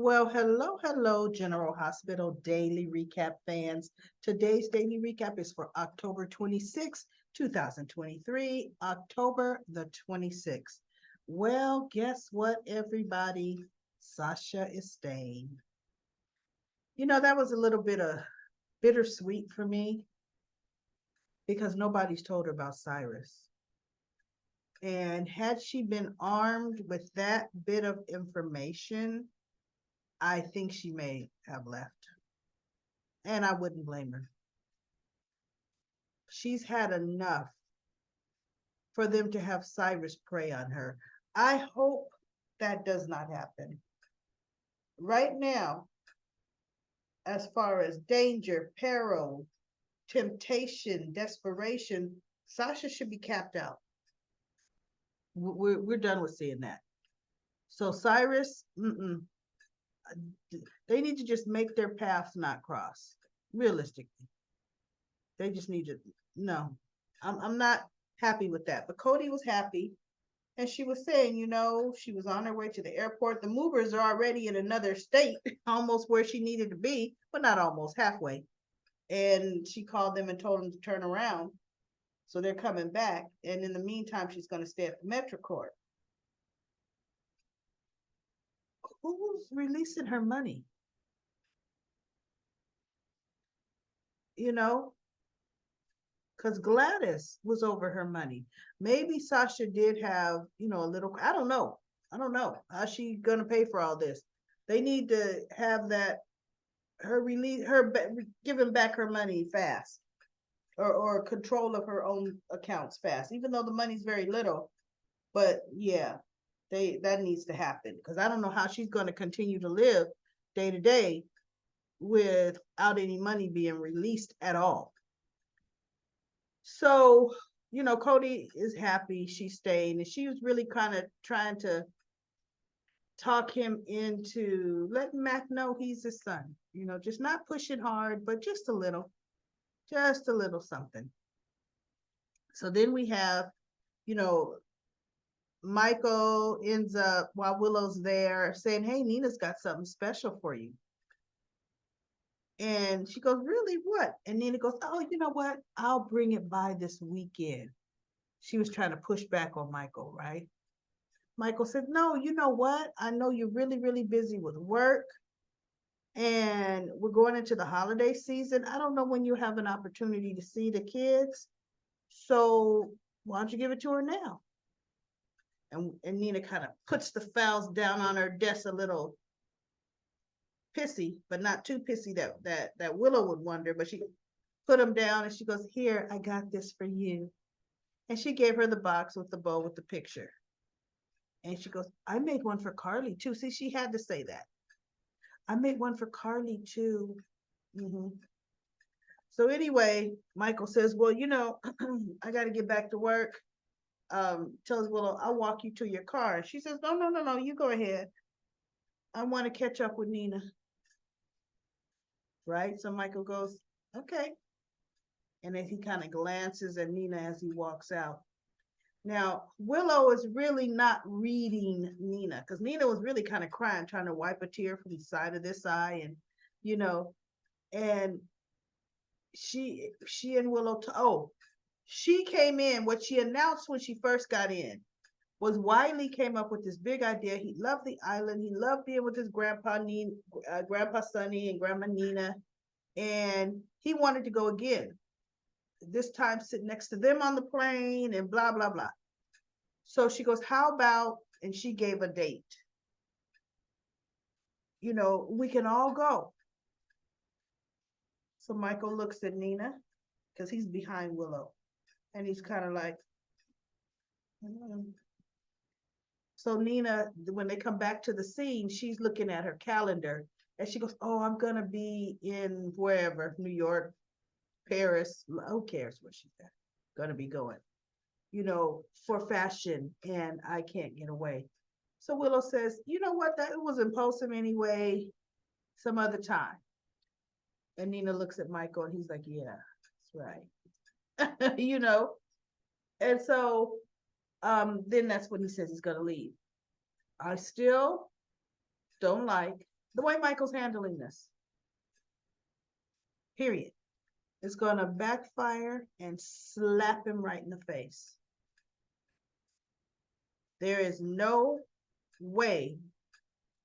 Well, hello, General Hospital Daily Recap fans. Today's daily recap is for October 26th, 2023, October the 26th. Well, guess what, everybody? Sasha is staying. That was a little bit of bittersweet for me because nobody's told her about Cyrus. And had she been armed with that bit of information, I think she may have left. And I wouldn't blame her. She's had enough for them to have Cyrus prey on her. I hope that does not happen. Right now, as far as danger, peril, temptation, desperation, Sasha should be capped out. We're done with seeing that. So Cyrus, they need to just make their paths not cross. Realistically, they just need to. No, I'm not happy with that. But Cody was happy. And she was saying, she was on her way to the airport. The movers are already in another state, almost where she needed to be, but not almost, halfway. And she called them and told them to turn around. So they're coming back. And in the meantime, she's going to stay at the Metro Court. Who's releasing her money? You know, because Gladys was over her money. Maybe Sasha did have, a little, I don't know. I don't know. How's she going to pay for all this? They need to have that her release her giving back her money fast, or control of her own accounts fast, even though the money's very little. But yeah, that needs to happen because I don't know how she's going to continue to live day to day without any money being released at all. So Cody is happy she's staying, and she was really kind of trying to talk him into letting Mac know he's his son. Just not pushing hard, but just a little something. So then we have, you know, Michael ends up while Willow's there saying, "Hey, Nina's got something special for you." And she goes, "Really? What?" And Nina goes, "Oh, you know what? I'll bring it by this weekend." She was trying to push back on Michael, right? Michael said, "No, you know what? I know you're really, really busy with work, and we're going into the holiday season. I don't know when you have an opportunity to see the kids. So why don't you give it to her now?" And Nina kind of puts the files down on her desk a little pissy, but not too pissy that Willow would wonder. But she put them down and she goes, "Here, I got this for you." And she gave her the box with the bow with the picture. And she goes, "I made one for Carly too." See, she had to say that. "I made one for Carly too." hmm So anyway, Michael says, "Well, I got to get back to work." Tells Willow, "I'll walk you to your car." And she says, "No, no, no, no, you go ahead. I want to catch up with Nina." Right? So Michael goes, "Okay." And then he kind of glances at Nina as he walks out. Now, Willow is really not reading Nina because Nina was really kind of crying, trying to wipe a tear from the side of this eye. And, you know, and she and Willow, she came in. What she announced when she first got in was Wiley came up with this big idea. He loved the island. He loved being with his grandpa Sonny and grandma Nina, and he wanted to go again. This time, sit next to them on the plane and blah blah blah. So she goes, "How about?" And she gave a date. We can all go. So Michael looks at Nina because he's behind Willow, and he's kind of like, "Mm." So Nina, when they come back to the scene, she's looking at her calendar and she goes, "Oh, I'm gonna be in wherever, New York, Paris, who cares where she's at? Gonna be going, for fashion, and I can't get away." So Willow says, "You know what? That was impulsive anyway. Some other time." And Nina looks at Michael and he's like, "Yeah, that's right." And so then that's when he says he's gonna leave. I still don't like The way Michael's handling this, period. It's going to backfire and slap him right in the face. There is no way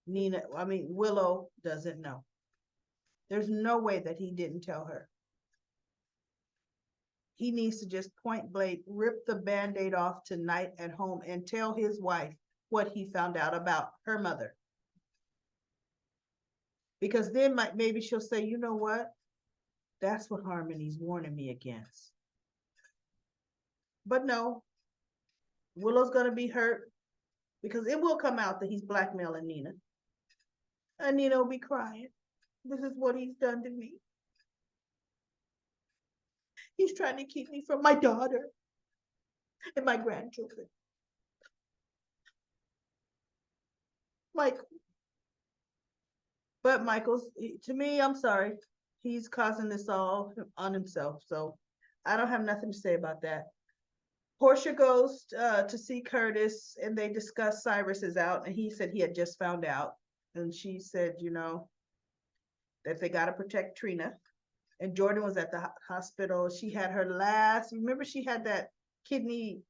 Willow doesn't know. There's no way that he didn't tell her. He needs to just point blank rip the band-aid off tonight at home and tell his wife what he found out about her mother. Because then maybe she'll say, you know what? That's what Harmony's warning me against. But no, Willow's going to be hurt because it will come out that he's blackmailing Nina. And Nina will be crying. This is what he's done to me. He's trying to keep me from my daughter and my grandchildren. Michael. But Michael's, to me, I'm sorry. He's causing this all on himself. So I don't have nothing to say about that. Portia goes to see Curtis and they discuss Cyrus is out. And he said he had just found out. And she said, that they got to protect Trina. And Jordan was at the hospital. She had her remember she had that kidney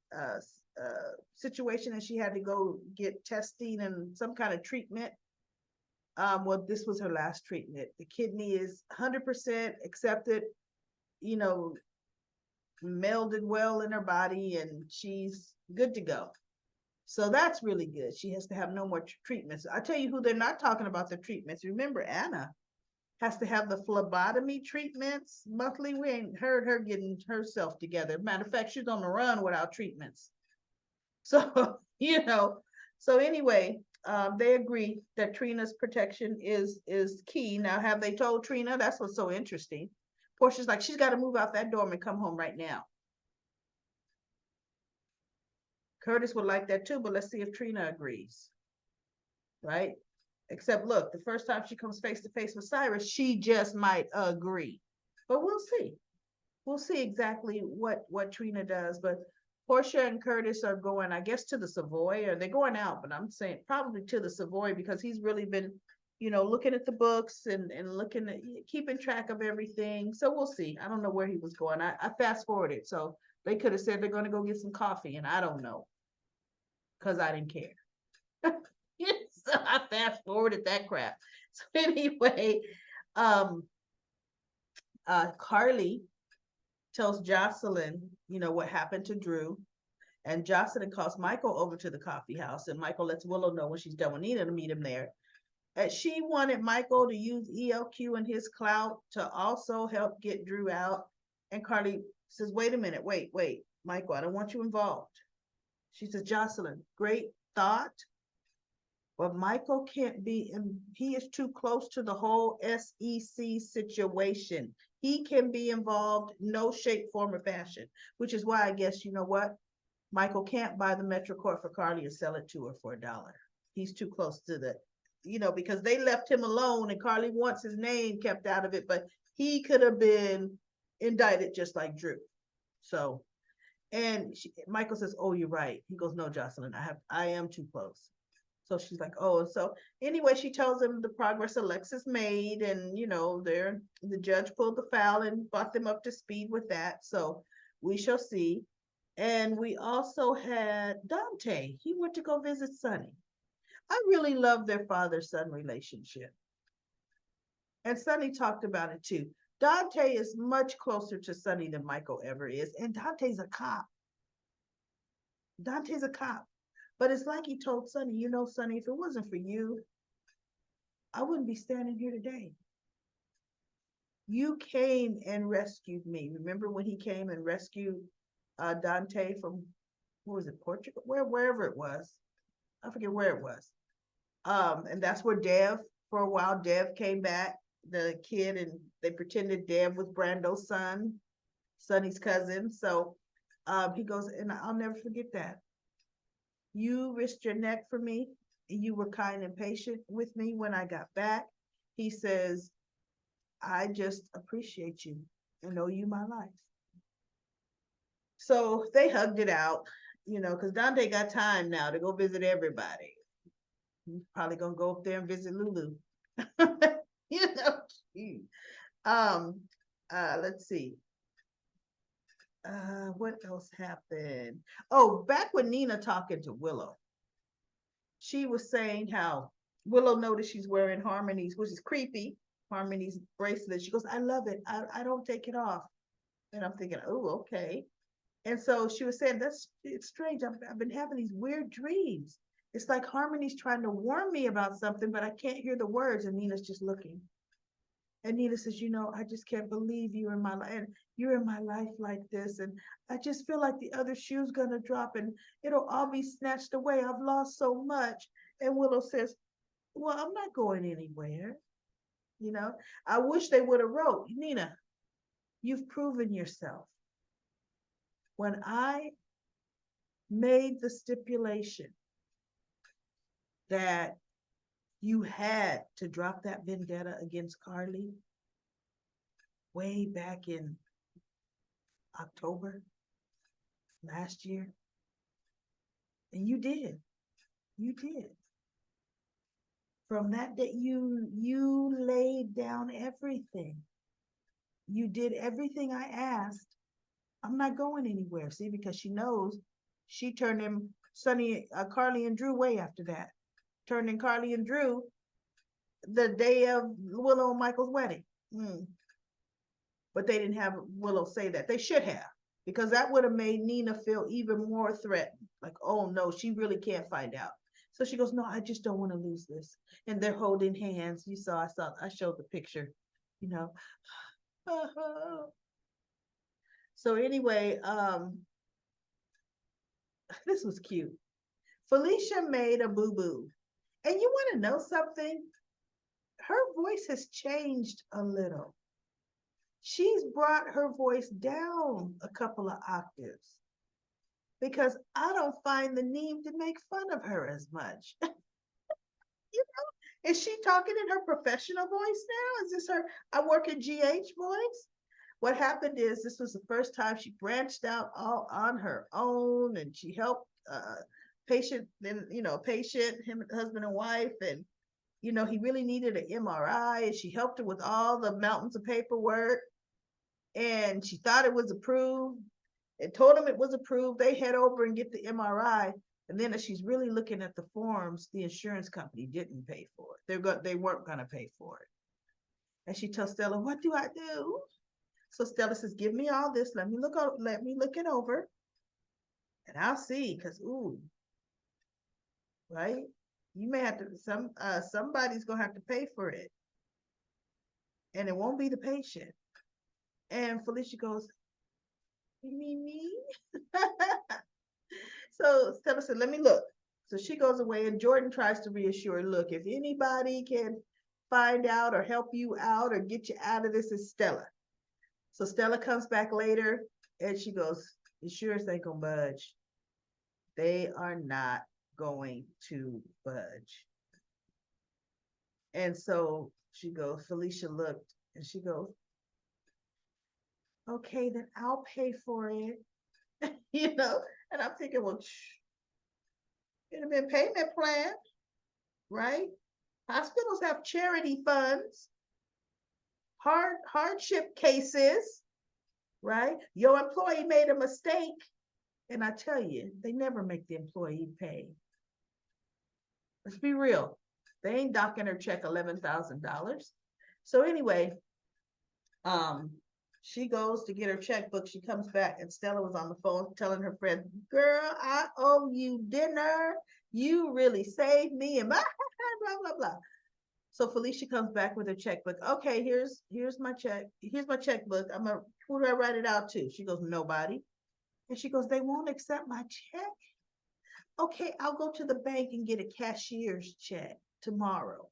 situation and she had to go get testing and some kind of treatment. Well, this was her last treatment. The kidney is 100% accepted, melded well in her body and she's good to go. So that's really good. She has to have no more treatments. I tell you who they're not talking about the treatments. Remember, Anna has to have the phlebotomy treatments monthly. We ain't heard her getting herself together. Matter of fact, she's on the run without treatments. So, so anyway, they agree that Trina's protection is key. Now, have they told Trina? That's what's so interesting. Portia's like, she's got to move out that dorm and come home right now. Curtis would like that too, but let's see if Trina agrees. Right? Except, look, the first time she comes face to face with Cyrus, she just might agree. But we'll see. We'll see exactly what Trina does. But Portia and Curtis are going, I guess, to the Savoy, or they're going out, but I'm saying probably to the Savoy because he's really been, looking at the books and looking at keeping track of everything. So we'll see. I don't know where he was going. I fast forwarded. So they could have said they're going to go get some coffee, and I don't know because I didn't care. So I fast forwarded that crap. So anyway, Carly tells Jocelyn, what happened to Drew. And Jocelyn calls Michael over to the coffee house. And Michael lets Willow know when she's done with Nina to meet him there. And she wanted Michael to use ELQ and his clout to also help get Drew out. And Carly says, wait a minute, wait, Michael, I don't want you involved. She says, Jocelyn, great thought. But Michael can't be, he is too close to the whole SEC situation. He can be involved, no shape, form, or fashion, which is why I guess, Michael can't buy the MetroCorp for Carly and sell it to her for $1. He's too close to the, because they left him alone and Carly wants his name kept out of it, but he could have been indicted just like Drew. So, and Michael says, oh, you're right. He goes, no, Jocelyn, I am too close. So she's like, oh, so anyway, she tells him the progress Alexis made and, the judge pulled the file and brought them up to speed with that. So we shall see. And we also had Dante. He went to go visit Sonny. I really love their father-son relationship. And Sonny talked about it too. Dante is much closer to Sonny than Michael ever is. And Dante's a cop. Dante's a cop. But it's like he told Sonny, Sonny, if it wasn't for you, I wouldn't be standing here today. You came and rescued me. Remember when he came and rescued Dante from, what was it, Portugal? Wherever it was. I forget where it was. And that's where Dev, for a while, Dev came back, the kid, and they pretended Dev was Brando's son, Sonny's cousin. So he goes, and I'll never forget that. You risked your neck for me. You were kind and patient with me when I got back. He says, I just appreciate you and owe you my life. So they hugged it out, because Dante got time now to go visit everybody. He's probably going to go up there and visit Lulu. You know, she, um, let's see. What else happened? Oh, back when Nina talking to Willow, she was saying how Willow noticed she's wearing Harmony's, which is creepy, Harmony's bracelet. She goes, I love it. I don't take it off. And I'm thinking, oh, okay. And so she was saying, that's it's strange. I've been having these weird dreams. It's like Harmony's trying to warn me about something, but I can't hear the words. And Nina's just looking. And Nina says, I just can't believe you're in my life. And you're in my life like this. And I just feel like the other shoe's going to drop and it'll all be snatched away. I've lost so much. And Willow says, well, I'm not going anywhere. You know, I wish they would have wrote, Nina, you've proven yourself. When I made the stipulation that you had to drop that vendetta against Carly way back in October last year, and you did. You did. From that day, you laid down everything. You did everything I asked. I'm not going anywhere. See, because she knows she turned him Carly and Drew way after that. Turned in Carly and Drew the day of Willow and Michael's wedding. But they didn't have Willow say that. They should have, because that would have made Nina feel even more threatened. Like, oh no, she really can't find out. So she goes, no, I just don't want to lose this. And they're holding hands. I showed the picture, you know. So anyway, this was cute. Felicia made a boo-boo. And you want to know something? Her voice has changed a little. She's brought her voice down a couple of octaves because I don't find the need to make fun of her as much. Is she talking in her professional voice now? Is this her I work at GH voice? What happened is this was the first time she branched out all on her own, and she helped patient, then patient, him, husband and wife, and he really needed an MRI, and she helped her with all the mountains of paperwork, and she thought it was approved. It told them it was approved. They head over and get the MRI. And then as she's really looking at the forms, the insurance company didn't pay for it. They weren't going to pay for it. And she tells Stella, what do I do? So Stella says, give me all this. Let me look it over. And I'll see, because right? You may have to somebody's gonna have to pay for it. And it won't be the patient. And Felicia goes, me. So Stella said, let me look. So she goes away, and Jordan tries to reassure her, look, if anybody can find out or help you out or get you out of this, it's Stella. So Stella comes back later, and she goes, insurance ain't gonna budge. They are not going to budge. And so she goes, Felicia looked, and she goes, okay, then I'll pay for it. And I'm thinking, well, it'd have been payment plan, right? Hospitals have charity funds, hardship cases, right? Your employee made a mistake, and I tell you, they never make the employee pay. Let's be real. They ain't docking her check $11,000. So anyway, she goes to get her checkbook. She comes back, and Stella was on the phone telling her friend, girl, I owe you dinner. You really saved me, and blah, blah, blah, blah. So Felicia comes back with her checkbook. Okay, here's my check. Here's my checkbook. Who do I write it out to? She goes, nobody. And she goes, they won't accept my check. Okay, I'll go to the bank and get a cashier's check tomorrow.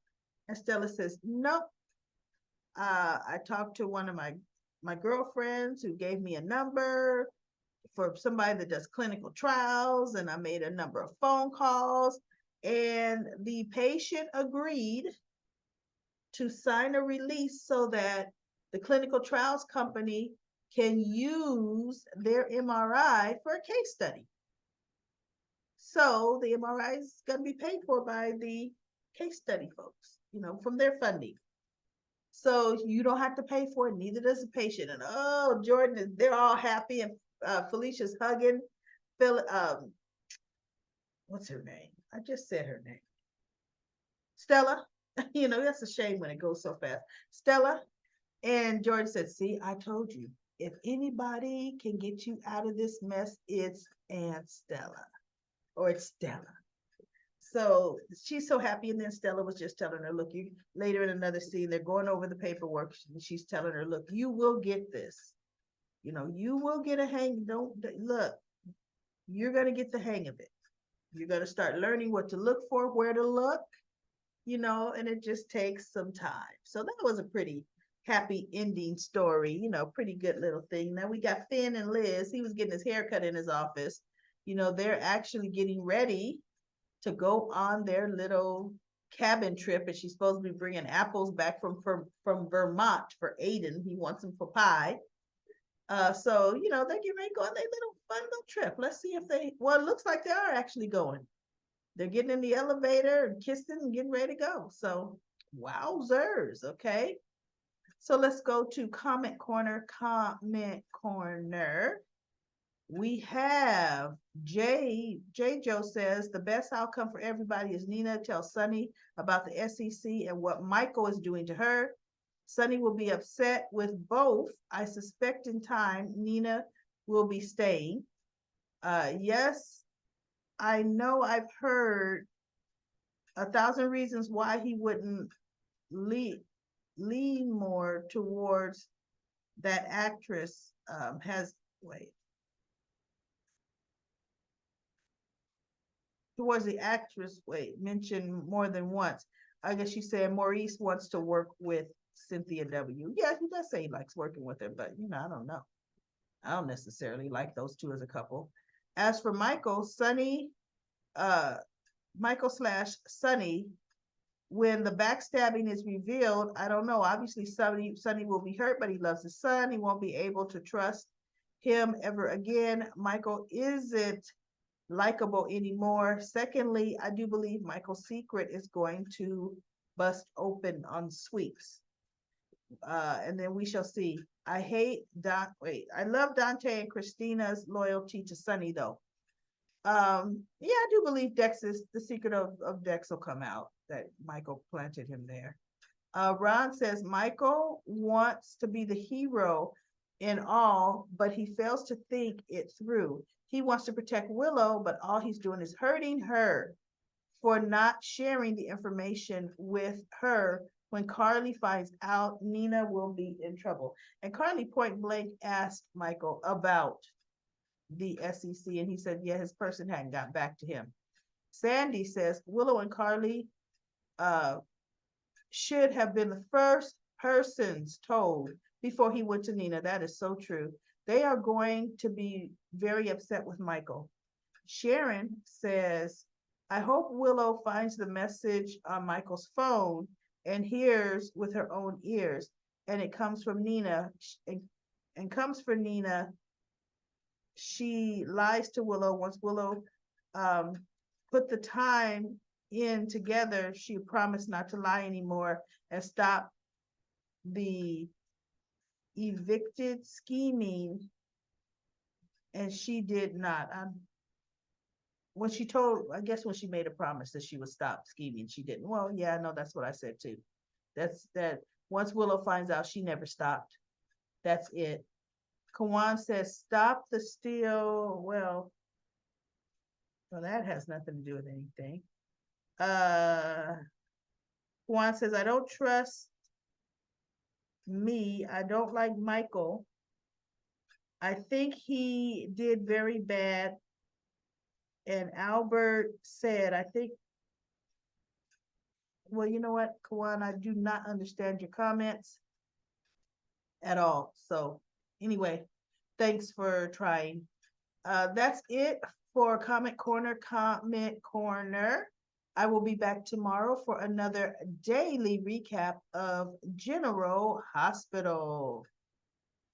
And Stella says, nope. I talked to one of my girlfriends who gave me a number for somebody that does clinical trials, and I made a number of phone calls, and the patient agreed to sign a release so that the clinical trials company can use their MRI for a case study. So the MRI is going to be paid for by the case study folks, from their funding. So you don't have to pay for it, neither does the patient. And oh, Jordan they're all happy, and Felicia's hugging Phil. What's her name? I just said her name. Stella. That's a shame when it goes so fast. Stella. And Jordan said, "See, I told you. If anybody can get you out of this mess, it's Aunt Stella, or it's Stella." So she's so happy. And then Stella was just telling her, "Look, you later in another scene, they're going over the paperwork. And she's telling her, look, you will get this. You will get a hang. Don't look, you're going to get the hang of it. You're going to start learning what to look for, where to look, and it just takes some time." So that was a pretty happy ending story, pretty good little thing. Now we got Finn and Liz. He was getting his hair cut in his office. They're actually getting ready to go on their little cabin trip, and she's supposed to be bringing apples back from Vermont for Aiden. He wants them for pie. So they're getting ready to go on their little fun little trip. Let's see if they. Well, it looks like they are actually going. They're getting in the elevator and kissing and getting ready to go. So wowzers. Okay. So let's go to comment corner. Comment corner. We have J Joe says the best outcome for everybody is Nina tells Sonny about the SEC and what Michael is doing to her. Sonny will be upset with both. I suspect in time Nina will be staying. Yes, I know I've heard 1,000 reasons why he wouldn't lean more towards that actress. Has wait towards the actress, mentioned more than once. I guess she said Maurice wants to work with Cynthia W. Yeah, he does say he likes working with her, but I don't know. I don't necessarily like those two as a couple. As for Michael, uh, Michael slash Sonny, when the backstabbing is revealed, I don't know. Obviously, Sonny will be hurt, but he loves his son. He won't be able to trust him ever again. Michael isn't likable anymore. Secondly, I do believe Michael's secret is going to bust open on Sweeps. And then we shall see. I love Dante and Christina's loyalty to Sonny though. Yeah, I do believe the secret of Dex will come out, that Michael planted him there. Ron says Michael wants to be the hero in all, but he fails to think it through. He wants to protect Willow, but all he's doing is hurting her for not sharing the information with her. When Carly finds out, Nina will be in trouble. And Carly point blank asked Michael about the SEC, and he said, yeah, his person hadn't got back to him. Sandy says Willow and Carly should have been the first persons told before he went to Nina. That is so true. They are going to be very upset with Michael. Sharon says, I hope Willow finds the message on Michael's phone and hears with her own ears, and it comes from Nina and comes for Nina. She lies to Willow. Once Willow put the time in together, she promised not to lie anymore and stop the evicted scheming, and she did not. When she made a promise that she would stop scheming, she didn't. Well, yeah, no, that's what I said too. That's that. Once Willow finds out, she never stopped. That's it. Kawan says, stop the steal. Well, that has nothing to do with anything. Kawan says, I don't trust me. I don't like Michael. I think he did very bad. And Albert said, I think, well, you know what, Kawan, I do not understand your comments at all. So anyway, thanks for trying. That's it for Comment Corner. I will be back tomorrow for another daily recap of General Hospital.